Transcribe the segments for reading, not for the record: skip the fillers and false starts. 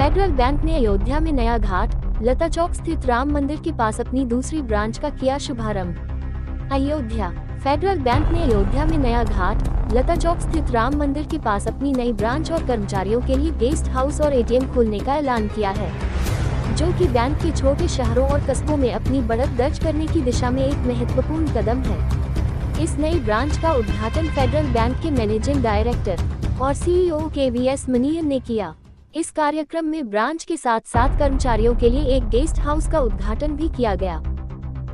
Federal bank ने अयोध्या में नया घाट लता चौक स्थित राम मंदिर के पास अपनी दूसरी ब्रांच का किया शुभारंभ। अयोध्या फेडरल बैंक ने अयोध्या में नया घाट लता चौक स्थित राम मंदिर के पास अपनी नई ब्रांच और कर्मचारियों के लिए गेस्ट हाउस और एटीएम खोलने का ऐलान किया है, जो कि बैंक के छोटे शहरों और कस्बों में अपनी बढ़त दर्ज करने की दिशा में एक महत्वपूर्ण कदम है। इस नई ब्रांच का उद्घाटन फेडरल बैंक के मैनेजिंग डायरेक्टर और सीईओ केवीएस मनियन ने किया। इस कार्यक्रम में ब्रांच के साथ साथ कर्मचारियों के लिए एक गेस्ट हाउस का उद्घाटन भी किया गया,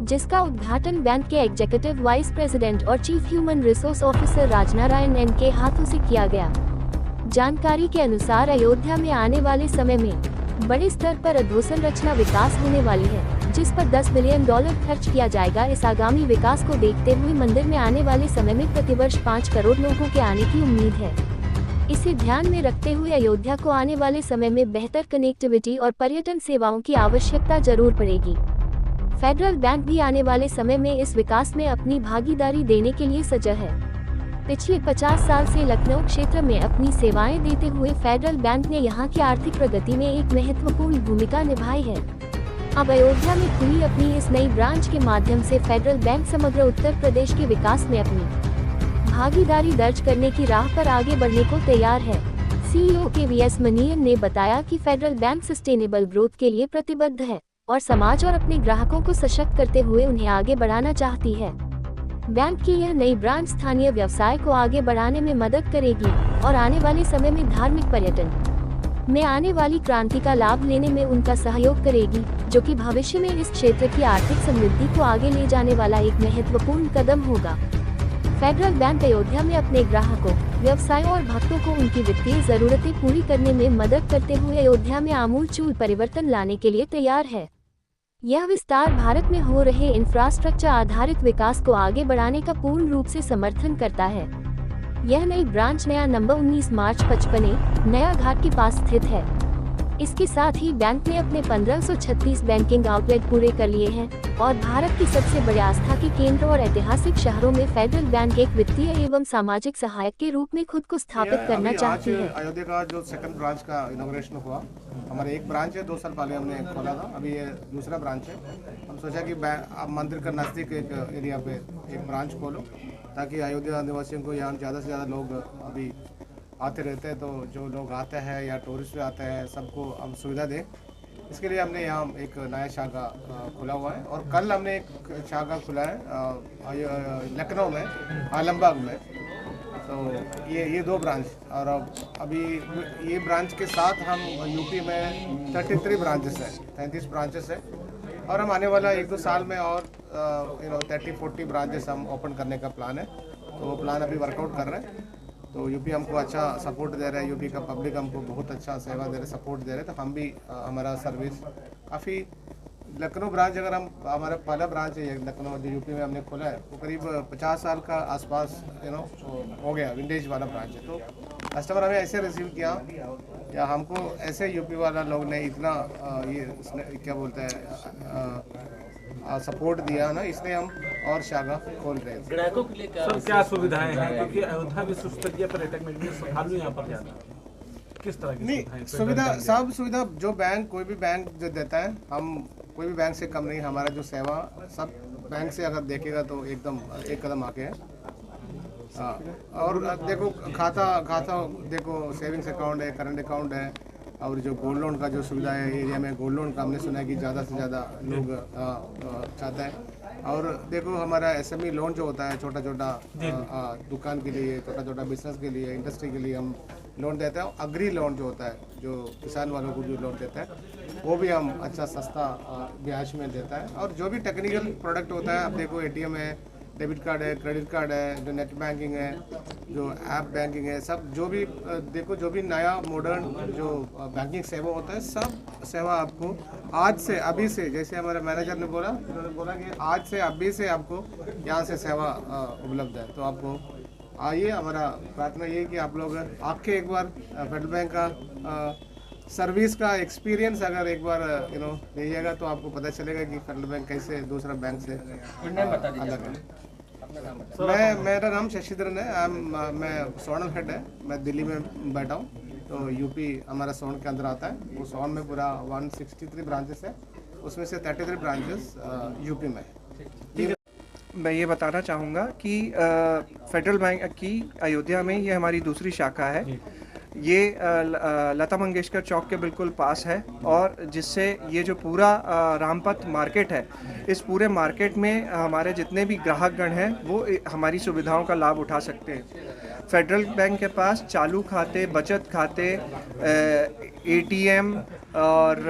जिसका उद्घाटन बैंक के एग्जीक्यूटिव वाइस प्रेसिडेंट और chief human resource officer Rajnarayan N के हाथों से किया गया। जानकारी के अनुसार अयोध्या में आने वाले समय में बड़े स्तर पर अधोसंरचना विकास होने वाली है, जिस पर $10 बिलियन खर्च किया जाएगा। इस आगामी विकास को देखते हुए मंदिर में आने वाले समय में प्रतिवर्ष 5 करोड़ लोगों के आने की उम्मीद है। इसे ध्यान में रखते हुए अयोध्या को आने वाले समय में बेहतर कनेक्टिविटी और पर्यटन सेवाओं की आवश्यकता जरूर पड़ेगी। फेडरल बैंक भी आने वाले समय में इस विकास में अपनी भागीदारी देने के लिए सजग है। पिछले 50 साल से लखनऊ क्षेत्र में अपनी सेवाएं देते हुए फेडरल बैंक ने यहां की आर्थिक प्रगति में एक महत्वपूर्ण भूमिका निभाई है। अब अयोध्या में खुली अपनी इस नई ब्रांच के माध्यम से फेडरल बैंक समग्र उत्तर प्रदेश के विकास में अपनी भागीदारी दर्ज करने की राह पर आगे बढ़ने को तैयार है। सीईओ केवीएस मनियन ने बताया कि फेडरल बैंक सस्टेनेबल ग्रोथ के लिए प्रतिबद्ध है और समाज और अपने ग्राहकों को सशक्त करते हुए उन्हें आगे बढ़ाना चाहती है। बैंक की यह नई ब्रांच स्थानीय व्यवसाय को आगे बढ़ाने में मदद करेगी और आने वाले समय में धार्मिक पर्यटन में आने वाली क्रांति का लाभ लेने में उनका सहयोग करेगी, जो कि भविष्य में इस क्षेत्र की आर्थिक समृद्धि को आगे ले जाने वाला एक महत्वपूर्ण कदम होगा। फेडरल बैंक अयोध्या में अपने ग्राहकों, व्यवसायों और भक्तों को उनकी वित्तीय जरूरतें पूरी करने में मदद करते हुए अयोध्या में आमूलचूल परिवर्तन लाने के लिए तैयार है। यह विस्तार भारत में हो रहे इंफ्रास्ट्रक्चर आधारित विकास को आगे बढ़ाने का पूर्ण रूप से समर्थन करता है। यह नई ब्रांच नया नंबर 19 मार्च 55 नया घाट के पास स्थित है। इसके साथ ही बैंक ने अपने 1536 बैंकिंग आउटलेट पूरे कर लिए हैं और भारत की सबसे बड़े आस्था के केंद्र और ऐतिहासिक शहरों में फेडरल बैंक एक वित्तीय एवं सामाजिक सहायक के रूप में खुद को स्थापित करना चाहती है। अयोध्या का जो सेकंड ब्रांच का इनॉग्रेशन हुआ, हमारे एक ब्रांच है 2 साल पहले हमने खोला था, अभी ये दूसरा ब्रांच है। हम सोचा कि अब मंदिर का नज़दीक एक एरिया पे एक ब्रांच खोलो, ताकि अयोध्या निवासियों को यहाँ ज़्यादा से ज़्यादा लोग अभी आते रहते हैं, तो जो लोग आते हैं या टूरिस्ट भी आते हैं सबको हम सुविधा दें। इसके लिए हमने यहाँ एक नया शाखा खुला हुआ है और कल हमने एक शाखा खुला है लखनऊ में आलमबाग में। तो ये 2 ब्रांच और अभी ये ब्रांच के साथ हम यूपी में 33 ब्रांचेस है, 33 ब्रांचेस है और हम आने वाला 1-2 साल में और 30-40 ब्रांचेस हम ओपन करने का प्लान है। तो वो प्लान अभी वर्कआउट कर रहे हैं। तो यूपी हमको अच्छा सपोर्ट दे रहा है, यूपी का पब्लिक हमको बहुत अच्छा सेवा दे रहे, सपोर्ट दे रहे हैं। तो हम भी हमारा सर्विस काफ़ी लखनऊ ब्रांच, अगर हम हमारा पहला ब्रांच है लखनऊ जो यूपी में हमने खोला है, वो करीब 50 साल का आसपास हो गया, विंटेज वाला ब्रांच है। तो कस्टमर हमें ऐसे रिसीव किया या हमको ऐसे यूपी वाला लोग ने इतना ये क्या बोलते हैं सपोर्ट दिया ना, इसलिए हम और शाखा खोल रहे हैं। ग्राहकों के लिए क्या सुविधाएं हैं, क्योंकि अयोध्या विश्वस्तरीय पर्यटक में श्रद्धालु यहाँ पर जाते हैं, किस तरह की सुविधा? सब सुविधा जो बैंक कोई भी बैंक जो देता है, हम कोई भी बैंक से कम नहीं। हमारा जो सेवा सब बैंक से अगर देखेगा तो एकदम एक कदम आगे है। और देखो खाता देखो, सेविंग्स अकाउंट है, करंट अकाउंट है और जो गोल्ड लोन का जो सुविधा है एरिया में, गोल्ड लोन का हमने सुना है कि ज़्यादा से ज़्यादा लोग चाहते हैं। और देखो हमारा एसएमई लोन जो होता है, छोटा दुकान के लिए, छोटा बिजनेस के लिए, इंडस्ट्री के लिए हम लोन देते हैं। अग्री लोन जो होता है, जो किसान वालों को जो लोन देता है, वो भी हम अच्छा सस्ता ब्याज में देता है। और जो भी टेक्निकल प्रोडक्ट होता है, अब देखो एटीएम है, डेबिट कार्ड है, क्रेडिट कार्ड है, जो नेट बैंकिंग है, जो ऐप बैंकिंग है, सब जो भी देखो जो भी नया मॉडर्न जो बैंकिंग सेवा होता है, सब सेवा आपको आज से अभी से, जैसे हमारे मैनेजर ने बोला, उन्होंने बोला कि आज से अभी से आपको यहाँ से सेवा उपलब्ध है। तो आपको आइए, हमारा प्रार्थना ये है कि आप लोग आके एक बार फेडरल बैंक का सर्विस का एक्सपीरियंस अगर एक बार लीजिएगा तो आपको पता चलेगा कि फेडरल बैंक कैसे दूसरा बैंक से अलग है। मेरा नाम शशिधरन है, मैं सोनल हेड है, मैं दिल्ली में बैठा हूँ। तो यूपी हमारा सोन के अंदर आता है। वो सोन में पूरा 163 ब्रांचेस है, उसमें से 33 ब्रांचेस यूपी में है। मैं ये बताना चाहूँगा कि फेडरल बैंक की अयोध्या में ये हमारी दूसरी शाखा है। ये लता मंगेशकर चौक के बिल्कुल पास है और जिससे ये जो पूरा रामपथ मार्केट है, इस पूरे मार्केट में हमारे जितने भी ग्राहकगण हैं वो हमारी सुविधाओं का लाभ उठा सकते हैं। फेडरल बैंक के पास चालू खाते, बचत खाते, एटीएम और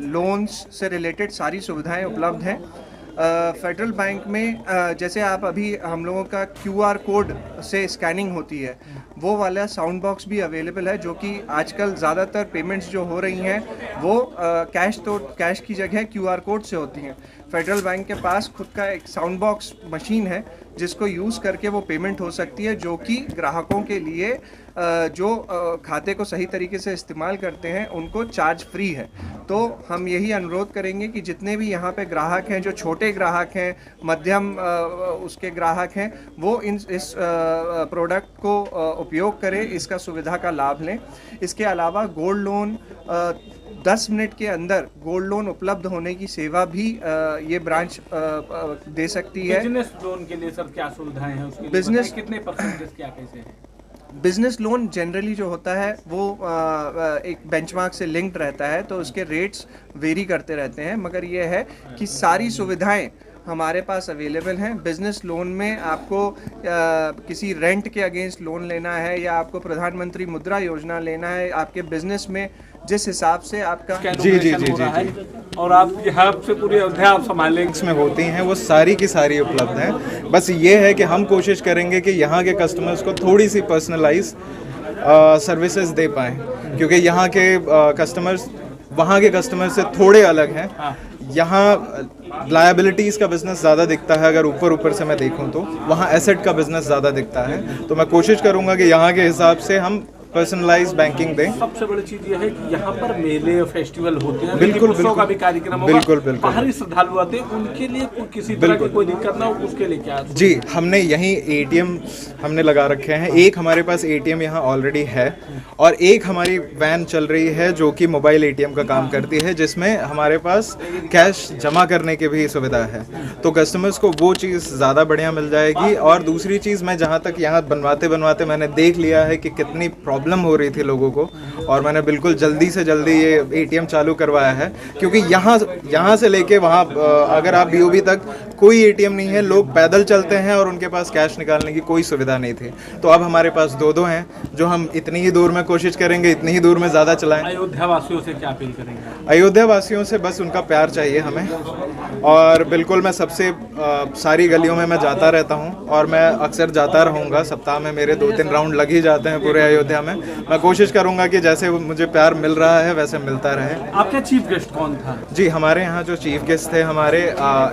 लोन्स से रिलेटेड सारी सुविधाएं उपलब्ध हैं। फेडरल बैंक में जैसे आप अभी हम लोगों का QR कोड से स्कैनिंग होती है, वो वाला साउंड बॉक्स भी अवेलेबल है, जो कि आजकल ज़्यादातर पेमेंट्स जो हो रही हैं वो कैश की जगह QR कोड से होती हैं। फेडरल बैंक के पास खुद का एक साउंड बॉक्स मशीन है जिसको यूज़ करके वो पेमेंट हो सकती है, जो कि ग्राहकों के लिए जो खाते को सही तरीके से इस्तेमाल करते हैं उनको चार्ज फ्री है। तो हम यही अनुरोध करेंगे कि जितने भी यहाँ पे ग्राहक हैं, जो छोटे ग्राहक हैं, मध्यम उसके ग्राहक हैं, वो इस प्रोडक्ट को उपयोग करें, इसका सुविधा का लाभ लें। इसके अलावा गोल्ड लोन 10 मिनट के अंदर गोल्ड लोन उपलब्ध होने की सेवा भी ये ब्रांच दे सकती है। बिजनेस लोन के लिए सर क्या सुविधाएं हैं, उसके लिए बिजनेस कितने परसेंटेज क्या कैसे हैं? बिजनेस लोन जनरली जो होता है वो एक बेंचमार्क से लिंक्ड रहता है, तो उसके रेट्स वेरी करते रहते हैं, मगर ये है कि सारी सुविधाएं हमारे पास अवेलेबल हैं। बिजनेस लोन में आपको किसी रेंट के अगेंस्ट लोन लेना है या आपको प्रधानमंत्री मुद्रा योजना लेना है, आपके बिजनेस में जिस हिसाब से आपका जी। और आप यहाँ से पूरी अयोध्या आप संभालेंगे, में होती हैं वो सारी की सारी उपलब्ध हैं। बस ये है कि हम कोशिश करेंगे कि यहाँ के कस्टमर्स को थोड़ी सी पर्सनलाइज सर्विसेज दे पाएँ, क्योंकि यहाँ के कस्टमर्स वहाँ के कस्टमर से थोड़े अलग हैं। यहाँ लायबिलिटीज़ का बिजनेस ज़्यादा दिखता है, अगर ऊपर से मैं देखूँ तो वहाँ एसेट का बिजनेस ज़्यादा दिखता है। तो मैं कोशिश करूँगा कि यहाँ के हिसाब से हम पर्सनलाइज बैंकिंग दें। सबसे बड़ी चीज ये है कि यहाँ पर मेले फेस्टिवल होते हैं, बिल्कुल उत्सव का भी कार्यक्रम होगा, बिल्कुल बाहरी श्रद्धालु आते हैं, उनके लिए किसी तरह की कोई दिक्कत ना हो, उसके लिए क्या? जी, हमने यहीं एटीएम हमने लगा रखे हैं। एक हमारे पास एटीएम यहाँ ऑलरेडी है और एक हमारी वैन चल रही है जो कि मोबाइल एटीएम का काम करती है, जिसमें हमारे पास कैश जमा करने की भी सुविधा है। तो कस्टमर्स को वो चीज़ ज़्यादा बढ़िया मिल जाएगी। और दूसरी चीज़, मैं जहाँ तक यहाँ बनवाते मैंने देख लिया है कि कितनी प्रॉब्लम हो रही थी लोगों को, और मैंने बिल्कुल जल्दी से जल्दी ये एटीएम चालू करवाया है, क्योंकि यहाँ से लेके वहाँ अगर आप BOB तक कोई एटीएम नहीं है, लोग पैदल चलते हैं और उनके पास कैश निकालने की कोई सुविधा नहीं थी। तो अब हमारे पास दो हैं, जो हम इतनी ही दूर में कोशिश करेंगे, इतनी ही दूर में ज़्यादा चलाएं। अयोध्या वासियों से क्या अपील करेंगे? अयोध्या वासियों से बस उनका प्यार चाहिए हमें, और बिल्कुल मैं सबसे सारी गलियों में मैं जाता रहता हूँ और मैं अक्सर जाता रहूँगा। सप्ताह में मेरे 2-3 राउंड लग ही जाते हैं पूरे अयोध्या में। मैं कोशिश करूँगा कि जैसे मुझे प्यार मिल रहा है वैसे मिलता रहे। आपका चीफ गेस्ट कौन था? जी, हमारे यहाँ जो चीफ गेस्ट थे, हमारे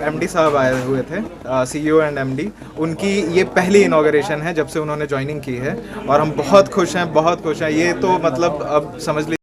MD साहब आए हुए थे, CEO एंड MD। उनकी ये पहली इनॉग्रेशन है जब से उन्होंने ज्वाइनिंग की है, और हम बहुत खुश हैं। ये तो मतलब अब समझ लीजिए